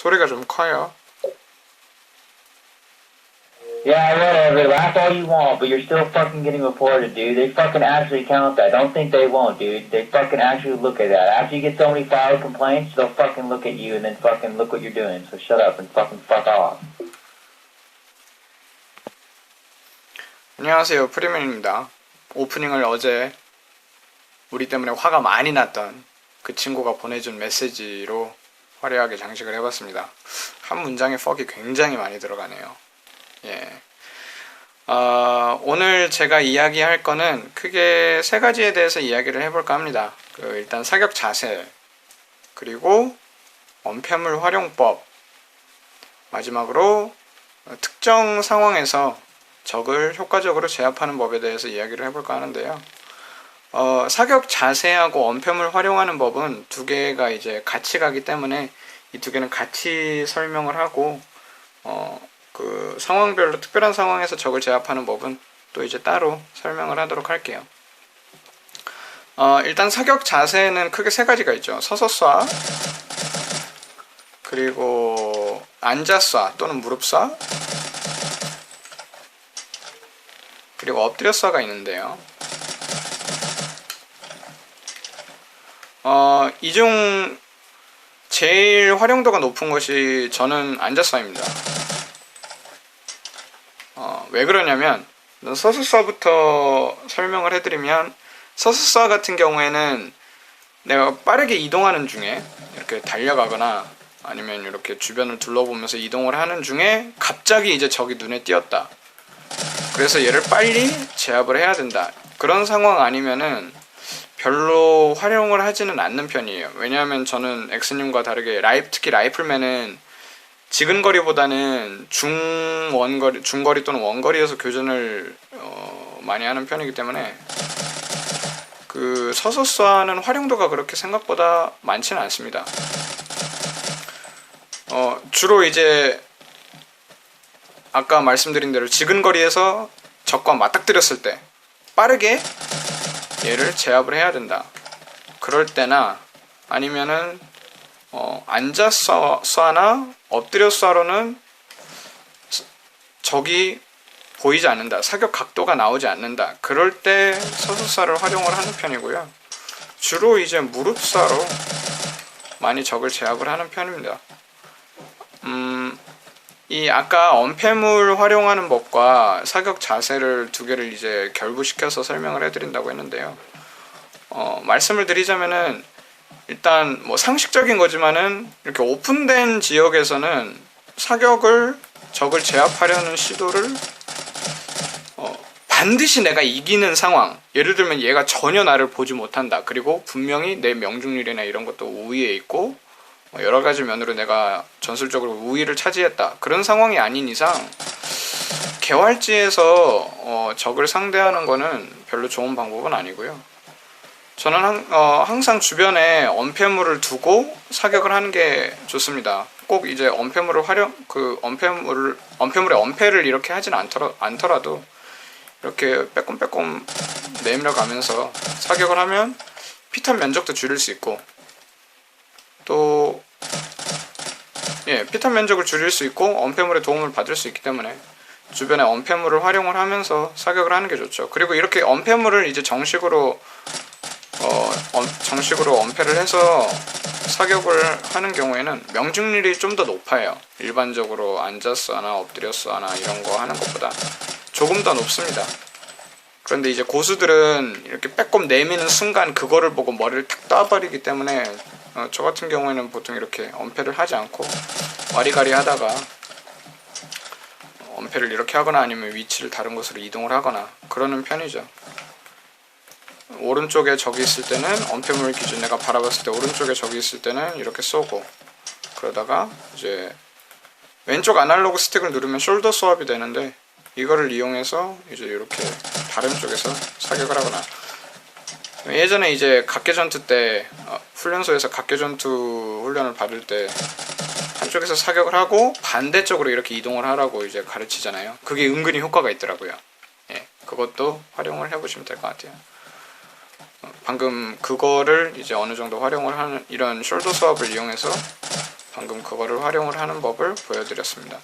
소리가 좀 커요. Yeah, whatever. Laugh all you want, but you're still fucking getting reported, dude. They fucking actually count that. Don't think they won't, dude. They fucking actually look at that. After you get so many filed complaints, they'll fucking look at you and then fucking look what you're doing. So shut up and fucking fuck off. 안녕하세요, 프리맨입니다. 오프닝을 어제 우리 때문에 화가 많이 났던 그 친구가 보내준 메시지로 화려하게 장식을 해봤습니다. 한 문장에 퍽이 굉장히 많이 들어가네요. 예. 오늘 제가 이야기할 거는 크게 세 가지에 대해서 이야기를 해볼까 합니다. 일단 사격 자세, 그리고 언폐물 활용법, 마지막으로 특정 상황에서 적을 효과적으로 제압하는 법에 대해서 이야기를 해볼까 하는데요. 사격 자세하고 언폐물 활용하는 법은 두 개가 이제 같이 가기 때문에 이 두 개는 같이 설명을 하고, 그 상황별로 특별한 상황에서 적을 제압하는 법은 또 이제 따로 설명을 하도록 할게요. 일단 사격 자세는 크게 세 가지가 있죠. 서서 쏴, 그리고 앉아 쏴 또는 무릎 쏴, 그리고 엎드려 쏴가 있는데요. 이 중 제일 활용도가 높은 것이 저는 앉아 쏴입니다. 왜 그러냐면, 서수쏴부터 설명을 해드리면, 서수쏴 같은 경우에는 내가 빠르게 이동하는 중에 이렇게 달려가거나 아니면 이렇게 주변을 둘러보면서 이동을 하는 중에 갑자기 이제 적이 눈에 띄었다. 그래서 얘를 빨리 제압을 해야 된다. 그런 상황 아니면은 별로 활용을 하지는 않는 편이에요. 왜냐하면 저는 엑스님과 다르게 특히 라이플맨은 지근거리보다는 중거리 또는 원거리에서 교전을 많이 하는 편이기 때문에 그 서서 쏴는 활용도가 그렇게 생각보다 많지는 않습니다. 주로 이제 아까 말씀드린 대로 지근거리에서 적과 맞닥뜨렸을 때 빠르게 얘를 제압을 해야 된다. 그럴 때나 아니면은 앉아 쏴나 엎드려 쏴로는 적이 보이지 않는다. 사격 각도가 나오지 않는다. 그럴 때 서수쏴를 활용을 하는 편이고요. 주로 이제 무릎 쏴로 많이 적을 제압을 하는 편입니다. 이 아까 언폐물 활용하는 법과 사격 자세를 두 개를 이제 결부시켜서 설명을 해드린다고 했는데요. 말씀을 드리자면은 일단 뭐 상식적인 거지만은 이렇게 오픈된 지역에서는 적을 제압하려는 시도를 반드시 내가 이기는 상황, 예를 들면 얘가 전혀 나를 보지 못한다. 그리고 분명히 내 명중률이나 이런 것도 우위에 있고 여러 가지 면으로 내가 전술적으로 우위를 차지했다. 그런 상황이 아닌 이상 개활지에서 적을 상대하는 거는 별로 좋은 방법은 아니고요. 저는 항상 주변에 언폐물을 두고 사격을 하는 게 좋습니다. 꼭 이제 언폐물의 언폐를 이렇게 하진 않더라도 이렇게 빼꼼빼꼼 내밀어 가면서 사격을 하면 피탄 면적도 줄일 수 있고, 또 피탄 면적을 줄일 수 있고 언폐물의 도움을 받을 수 있기 때문에 주변에 언폐물을 활용을 하면서 사격을 하는 게 좋죠. 그리고 이렇게 언폐물을 이제 정식으로 언폐를 해서 사격을 하는 경우에는 명중률이 좀 더 높아요. 일반적으로 앉아서 하나 엎드려서 하나 이런 거 하는 것보다 조금 더 높습니다. 그런데 이제 고수들은 이렇게 빼꼼 내미는 순간 그거를 보고 머리를 탁 따버리기 때문에 저 같은 경우에는 보통 이렇게 언폐를 하지 않고 와리가리 하다가 언폐를 이렇게 하거나 아니면 위치를 다른 곳으로 이동을 하거나 그러는 편이죠. 오른쪽에 적이 있을 때는 언폐물 기준 내가 바라봤을 때 오른쪽에 적이 있을 때는 이렇게 쏘고, 그러다가 이제 왼쪽 아날로그 스틱을 누르면 숄더 스왑이 되는데 이거를 이용해서 이제 이렇게 다른 쪽에서 사격을 하거나, 예전에 이제 각계전투 때 훈련소에서 각계전투 훈련을 받을 때 한쪽에서 사격을 하고 반대쪽으로 이렇게 이동을 하라고 이제 가르치잖아요. 그게 은근히 효과가 있더라고요. 그것도 활용을 해보시면 될 것 같아요. 방금 그거를 이제 어느 정도 활용을 하는 이런 숄더 스왑을 이용해서 방금 그거를 활용을 하는 법을 보여드렸습니다.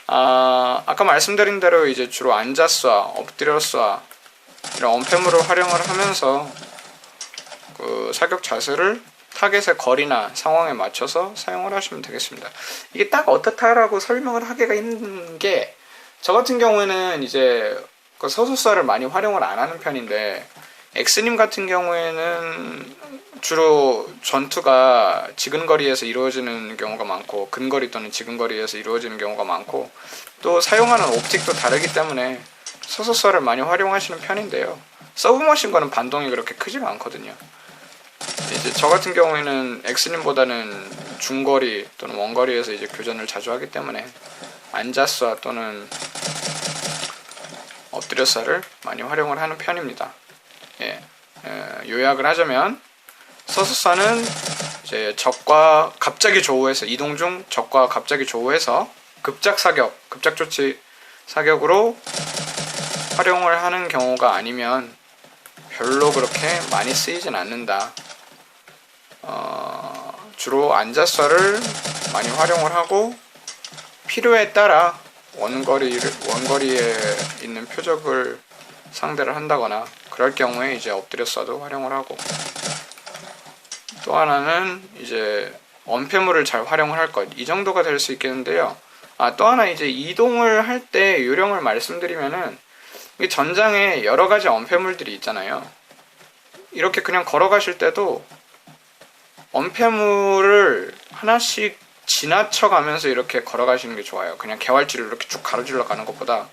아까 말씀드린 대로 이제 주로 앉아 쏴, 엎드려 쏴 이런 언패물을 활용을 하면서 그 사격 자세를 타겟의 거리나 상황에 맞춰서 사용을 하시면 되겠습니다. 이게 딱 어떻다라고 설명을 하기가 힘든 게, 저 같은 경우에는 이제 그 서술사를 많이 활용을 안 하는 편인데, 엑스님 같은 경우에는 주로 전투가 지근거리에서 이루어지는 경우가 많고, 근거리 또는 지근거리에서 이루어지는 경우가 많고, 또 사용하는 옵틱도 다르기 때문에 서술사를 많이 활용하시는 편인데요. 서브머신과는 반동이 그렇게 크지가 않거든요. 이제 저 같은 경우에는 엑스님보다는 중거리 또는 원거리에서 이제 교전을 자주 하기 때문에 앉아쏴 또는 엎드려쏴를 많이 활용을 하는 편입니다. 요약을 하자면, 서수사는 이제 적과 갑자기 조우해서, 이동 중 적과 갑자기 조우해서 급작 사격, 급작 조치 사격으로 활용을 하는 경우가 아니면 별로 그렇게 많이 쓰이진 않는다. 주로 앉아쏴를 많이 활용을 하고, 필요에 따라 원거리에 있는 표적을 상대를 한다거나 그럴 경우에 이제 엎드려 쏴도 활용을 하고, 또 하나는 이제 언패물을 잘 활용을 할 것, 이 정도가 될 수 있겠는데요. 또 하나 이제 이동을 할 때 요령을 말씀드리면은, 전장에 여러 가지 언패물들이 있잖아요. 이렇게 그냥 걸어가실 때도 언패물을 하나씩 지나쳐가면서 이렇게 걸어가시는 게 좋아요. 그냥 개활지를 이렇게 쭉 가로질러 가는 것보다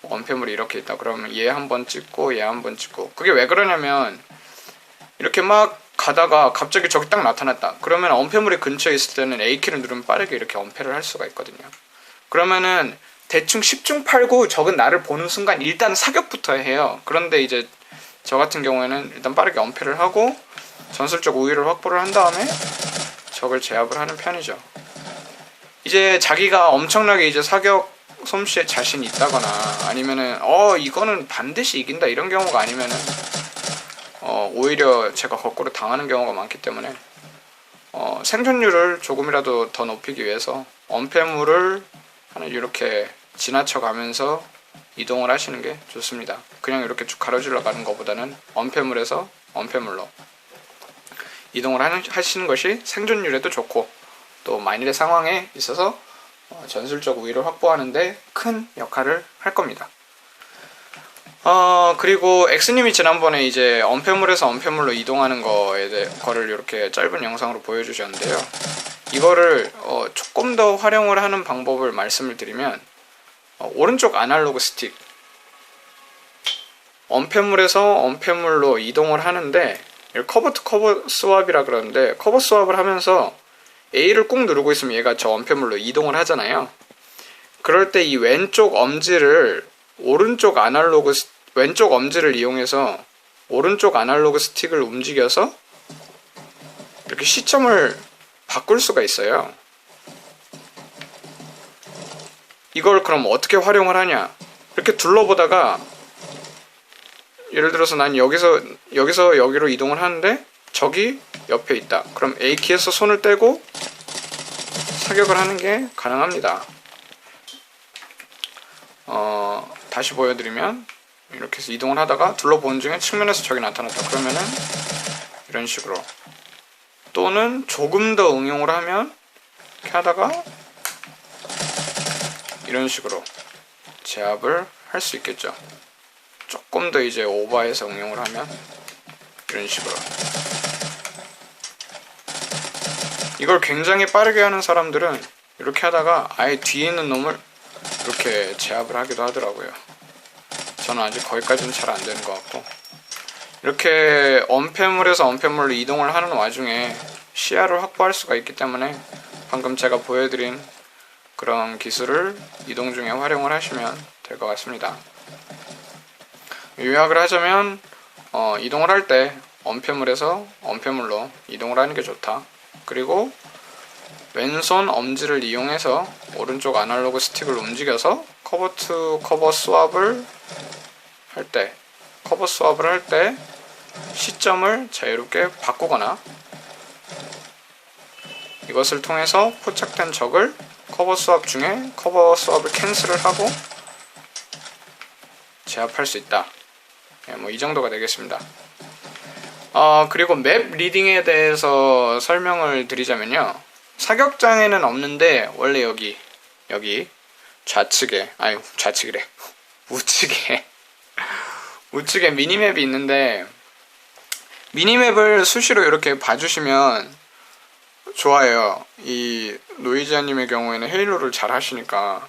언패물이 이렇게 있다 그러면 얘 한번 찍고 얘 한번 찍고, 그게 왜 그러냐면, 이렇게 막 가다가 갑자기 저기 딱 나타났다 그러면 언패물이 근처에 있을 때는 A키를 누르면 빠르게 이렇게 언패를 할 수가 있거든요. 그러면은 대충 10중 8구 적은 나를 보는 순간 일단 사격부터 해요. 그런데 이제 저 같은 경우에는 일단 빠르게 언패를 하고 전술적 우위를 확보를 한 다음에 적을 제압을 하는 편이죠. 이제 자기가 엄청나게 이제 사격 솜씨에 자신이 있다거나 아니면은 이거는 반드시 이긴다 이런 경우가 아니면은 오히려 제가 거꾸로 당하는 경우가 많기 때문에 생존율을 조금이라도 더 높이기 위해서 언패물을 하나 이렇게 지나쳐 가면서 이동을 하시는 게 좋습니다. 그냥 이렇게 쭉 가로질러 가는 것보다는 언패물에서 언패물로 이동을 하시는 것이 생존율에도 좋고, 또 만일의 상황에 있어서 전술적 우위를 확보하는데 큰 역할을 할 겁니다. 그리고 엑스님이 지난번에 이제 언패물에서 언패물로 이동하는 거를 이렇게 짧은 영상으로 보여주셨는데요. 이거를 조금 더 활용을 하는 방법을 말씀을 드리면, 오른쪽 아날로그 스틱, 언패물에서 언패물로 이동을 하는데, 커버 투 커버 스왑이라 그러는데, 커버 스왑을 하면서 A를 꾹 누르고 있으면 얘가 저 언패물로 이동을 하잖아요. 그럴 때 이 왼쪽 엄지를 왼쪽 엄지를 이용해서 오른쪽 아날로그 스틱을 움직여서 이렇게 시점을 바꿀 수가 있어요. 이걸 그럼 어떻게 활용을 하냐? 이렇게 둘러보다가, 예를 들어서 난 여기서 여기로 이동을 하는데 적이 옆에 있다. 그럼 A키에서 손을 떼고 사격을 하는 게 가능합니다. 다시 보여드리면, 이렇게 해서 이동을 하다가 둘러보는 중에 측면에서 적이 나타났다. 그러면은 이런 식으로, 또는 조금 더 응용을 하면 이렇게 하다가 이런 식으로 제압을 할 수 있겠죠. 조금 더 이제 오버해서 응용을 하면 이런 식으로. 이걸 굉장히 빠르게 하는 사람들은 이렇게 하다가 아예 뒤에 있는 놈을 이렇게 제압을 하기도 하더라고요. 저는 아직 거기까지는 잘 안 되는 것 같고, 이렇게 언패물에서 언패물로 이동을 하는 와중에 시야를 확보할 수가 있기 때문에 방금 제가 보여드린 그런 기술을 이동 중에 활용을 하시면 될 것 같습니다. 요약을 하자면, 이동을 할 때 언패물에서 언패물로 이동을 하는 게 좋다. 그리고 왼손 엄지를 이용해서 오른쪽 아날로그 스틱을 움직여서 커버 투 커버 스왑을 할 때 시점을 자유롭게 바꾸거나, 이것을 통해서 포착된 적을 커버 스왑 중에 커버 스왑을 캔슬을 하고 제압할 수 있다. 예, 뭐 이 정도가 되겠습니다. 그리고 맵 리딩에 대해서 설명을 드리자면요. 사격장에는 없는데 원래 여기 좌측에 좌측이래 우측에 미니맵이 있는데 미니맵을 수시로 이렇게 봐주시면 좋아요. 이 노이즈아님의 경우에는 헤일로를 잘 하시니까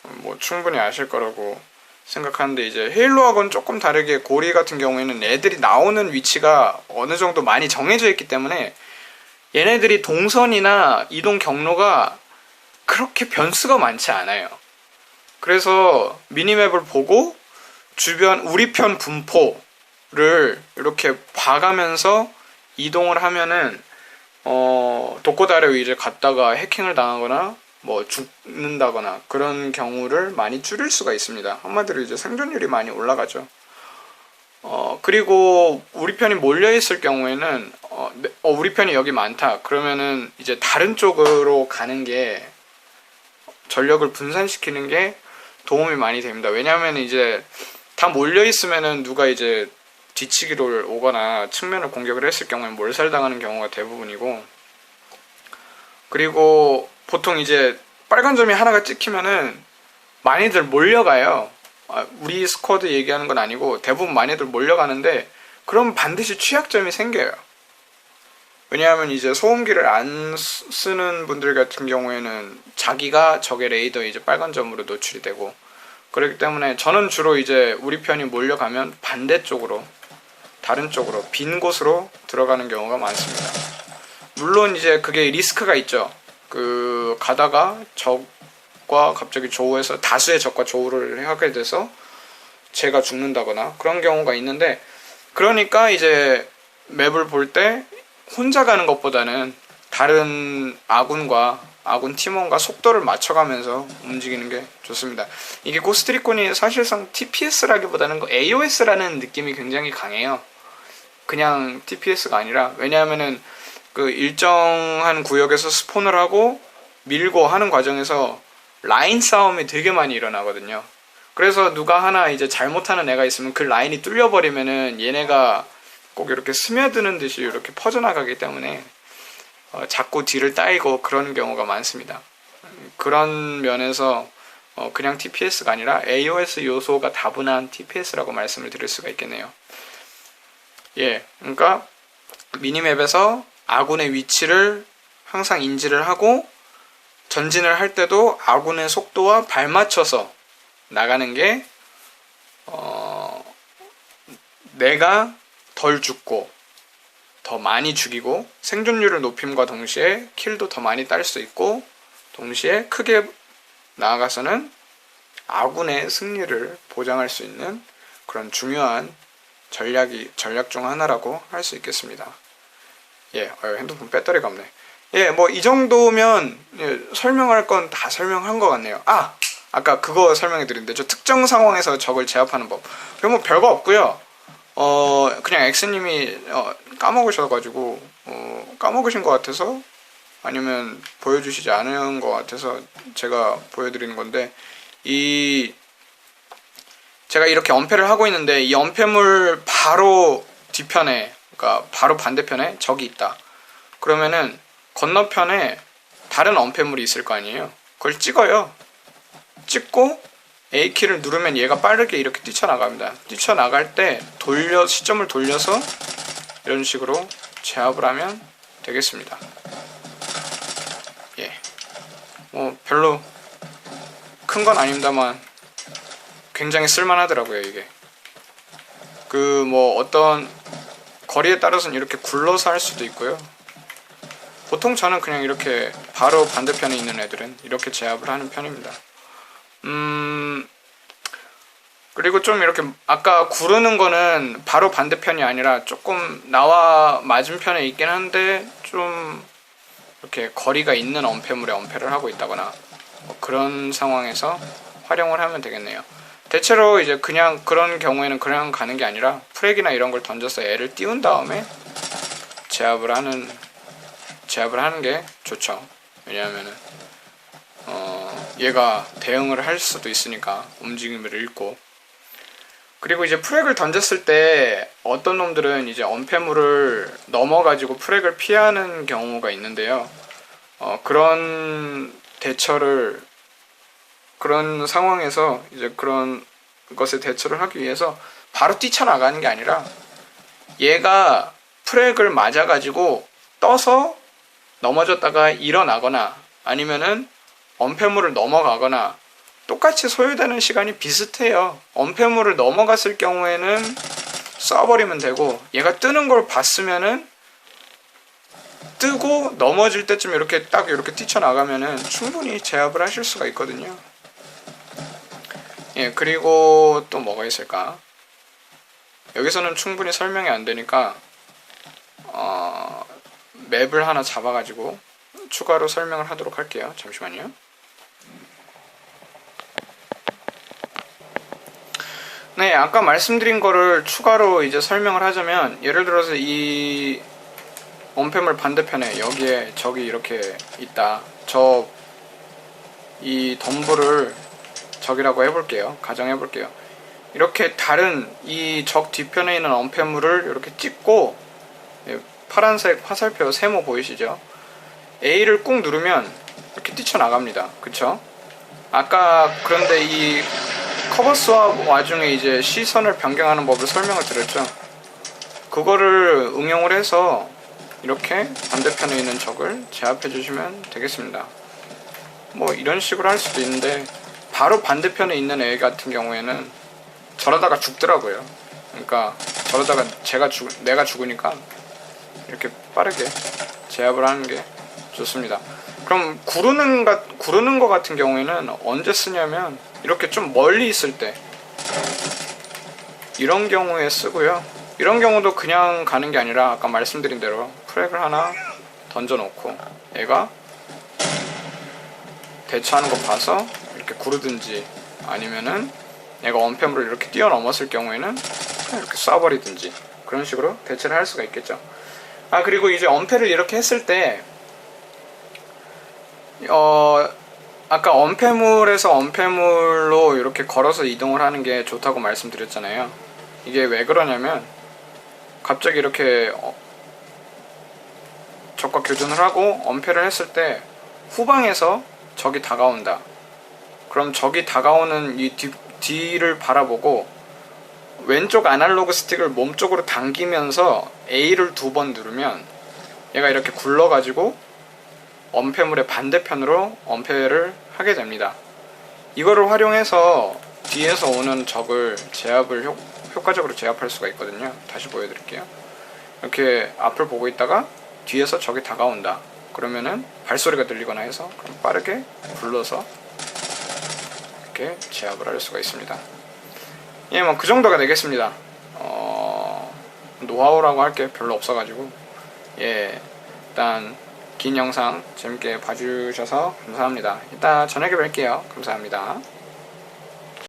뭐 충분히 아실 거라고 생각하는데, 이제 헤일로하고는 조금 다르게 고리 같은 경우에는 애들이 나오는 위치가 어느 정도 많이 정해져 있기 때문에 얘네들이 동선이나 이동 경로가 그렇게 변수가 많지 않아요. 그래서 미니맵을 보고 주변 우리 편 분포를 이렇게 봐가면서 이동을 하면은 독고다레 이제 갔다가 해킹을 당하거나 뭐 죽는다거나 그런 경우를 많이 줄일 수가 있습니다. 한마디로 이제 생존율이 많이 올라가죠. 그리고 우리 편이 몰려 있을 경우에는 우리 편이 여기 많다 그러면은 이제 다른 쪽으로 가는 게 전력을 분산시키는 게 도움이 많이 됩니다. 왜냐하면 이제 다 몰려 있으면은 누가 이제 뒤치기를 오거나 측면을 공격을 했을 경우에 몰살당하는 경우가 대부분이고, 그리고 보통 이제 빨간 점이 하나가 찍히면은 많이들 몰려가요. 우리 스쿼드 얘기하는 건 아니고 대부분 많이들 몰려가는데, 그럼 반드시 취약점이 생겨요. 왜냐하면 이제 소음기를 안 쓰는 분들 같은 경우에는 자기가 적의 레이더에 이제 빨간 점으로 노출이 되고, 그렇기 때문에 저는 주로 이제 우리 편이 몰려가면 반대쪽으로, 다른 쪽으로, 빈 곳으로 들어가는 경우가 많습니다. 물론 이제 그게 리스크가 있죠. 가다가 적과 갑자기 조우해서 다수의 적과 조우를 하게 돼서 제가 죽는다거나 그런 경우가 있는데, 그러니까 이제 맵을 볼 때 혼자 가는 것보다는 다른 아군 팀원과 속도를 맞춰가면서 움직이는 게 좋습니다. 이게 고스트리콘이 사실상 TPS라기보다는 AOS라는 느낌이 굉장히 강해요. 그냥 TPS가 아니라, 왜냐하면은 그 일정한 구역에서 스폰을 하고 밀고 하는 과정에서 라인 싸움이 되게 많이 일어나거든요. 그래서 누가 하나 이제 잘못하는 애가 있으면 그 라인이 뚫려버리면은 얘네가 꼭 이렇게 스며드는 듯이 이렇게 퍼져나가기 때문에 자꾸 뒤를 따이고 그런 경우가 많습니다. 그런 면에서 그냥 TPS가 아니라 AOS 요소가 다분한 TPS라고 말씀을 드릴 수가 있겠네요. 예, 그러니까 미니맵에서 아군의 위치를 항상 인지를 하고 전진을 할 때도 아군의 속도와 발맞춰서 나가는 게 내가 덜 죽고 더 많이 죽이고 생존율을 높임과 동시에 킬도 더 많이 딸 수 있고, 동시에 크게 나아가서는 아군의 승리를 보장할 수 있는 그런 중요한 전략 중 하나라고 할 수 있겠습니다. 예, 핸드폰 배터리가 없네. 예, 뭐 이 정도면 설명할 건 다 설명한 것 같네요. 아까 그거 설명해 드렸는데, 저 특정 상황에서 적을 제압하는 법. 뭐 별거 없고요. 그냥 엑스님이 까먹으셔가지고 까먹으신 것 같아서, 아니면 보여주시지 않은 것 같아서 제가 보여드리는 건데, 제가 이렇게 엄폐를 하고 있는데 이 엄폐물 바로 뒤편에, 그러니까 바로 반대편에 적이 있다. 그러면은 건너편에 다른 엄폐물이 있을 거 아니에요. 그걸 찍어요. 찍고 A키를 누르면 얘가 빠르게 이렇게 뛰쳐나갑니다. 뛰쳐나갈 때 시점을 돌려서 이런 식으로 제압을 하면 되겠습니다. 예, 뭐 별로 큰 건 아닙니다만 굉장히 쓸만하더라고요. 이게 뭐 어떤 거리에 따라서는 이렇게 굴러서 할 수도 있고요. 보통 저는 그냥 이렇게 바로 반대편에 있는 애들은 이렇게 제압을 하는 편입니다. 그리고 좀 이렇게 아까 구르는 거는 바로 반대편이 아니라 조금 나와 맞은편에 있긴 한데 좀 이렇게 거리가 있는 엄폐물에 엄폐를 하고 있다거나 뭐 그런 상황에서 활용을 하면 되겠네요. 대체로 이제 그냥 그런 경우에는 그냥 가는 게 아니라 프렉이나 이런 걸 던져서 애를 띄운 다음에 제압을 하는 제압을 하는 게 좋죠. 왜냐하면은 얘가 대응을 할 수도 있으니까 움직임을 읽고. 그리고 이제 프렉을 던졌을 때 어떤 놈들은 이제 언패물을 넘어가지고 프렉을 피하는 경우가 있는데요. 그런 대처를, 그런 상황에서 이제 그런 것에 대처를 하기 위해서 바로 뛰쳐나가는 게 아니라 얘가 프렉을 맞아가지고 떠서 넘어졌다가 일어나거나 아니면은 언패물을 넘어가거나, 똑같이 소요되는 시간이 비슷해요. 언패물을 넘어갔을 경우에는 쏴버리면 되고, 얘가 뜨는 걸 봤으면은 뜨고 넘어질 때쯤 이렇게 딱 이렇게 뛰쳐나가면은 충분히 제압을 하실 수가 있거든요. 예, 그리고 또 뭐가 있을까? 여기서는 충분히 설명이 안 되니까 맵을 하나 잡아가지고 추가로 설명을 하도록 할게요. 잠시만요. 네, 아까 말씀드린 거를 추가로 이제 설명을 하자면, 예를 들어서 이 언패물 반대편에 여기에 적이 이렇게 있다. 이 덤불을 적이라고 해볼게요. 가정해볼게요. 이렇게 다른 이 적 뒤편에 있는 언패물을 이렇게 찍고, 파란색 화살표 세모 보이시죠? A를 꾹 누르면 이렇게 뛰쳐나갑니다. 그쵸? 아까 그런데 이 커버 스왑 와중에 이제 시선을 변경하는 법을 설명을 드렸죠. 그거를 응용을 해서 이렇게 반대편에 있는 적을 제압해 주시면 되겠습니다. 뭐 이런 식으로 할 수도 있는데, 바로 반대편에 있는 애 같은 경우에는 저러다가 죽더라고요. 그러니까 저러다가 내가 죽으니까 이렇게 빠르게 제압을 하는 게 좋습니다. 그럼 구르는 거 같은 경우에는 언제 쓰냐면, 이렇게 좀 멀리 있을 때, 이런 경우에 쓰고요. 이런 경우도 그냥 가는 게 아니라 아까 말씀드린 대로 프렉을 하나 던져놓고 얘가 대처하는 거 봐서 이렇게 구르든지, 아니면은 얘가 언패물을 이렇게 뛰어넘었을 경우에는 그냥 이렇게 쏴버리든지, 그런 식으로 대처를 할 수가 있겠죠. 그리고 이제 언패를 이렇게 했을 때 아까 언패물에서 언패물로 이렇게 걸어서 이동을 하는 게 좋다고 말씀드렸잖아요. 이게 왜 그러냐면, 갑자기 이렇게 적과 교전을 하고 언패를 했을 때 후방에서 적이 다가온다. 그럼 적이 다가오는 이 뒤를 바라보고 왼쪽 아날로그 스틱을 몸쪽으로 당기면서 A를 2번 누르면 얘가 이렇게 굴러가지고 언패물의 반대편으로 언패를 하게 됩니다. 이거를 활용해서 뒤에서 오는 적을 효과적으로 제압할 수가 있거든요. 다시 보여드릴게요. 이렇게 앞을 보고 있다가 뒤에서 적이 다가온다. 그러면은 발소리가 들리거나 해서 그럼 빠르게 굴러서 이렇게 제압을 할 수가 있습니다. 예, 뭐 그 정도가 되겠습니다. 노하우라고 할 게 별로 없어가지고, 예, 일단 긴 영상 재밌게 봐주셔서 감사합니다. 이따 저녁에 뵐게요. 감사합니다.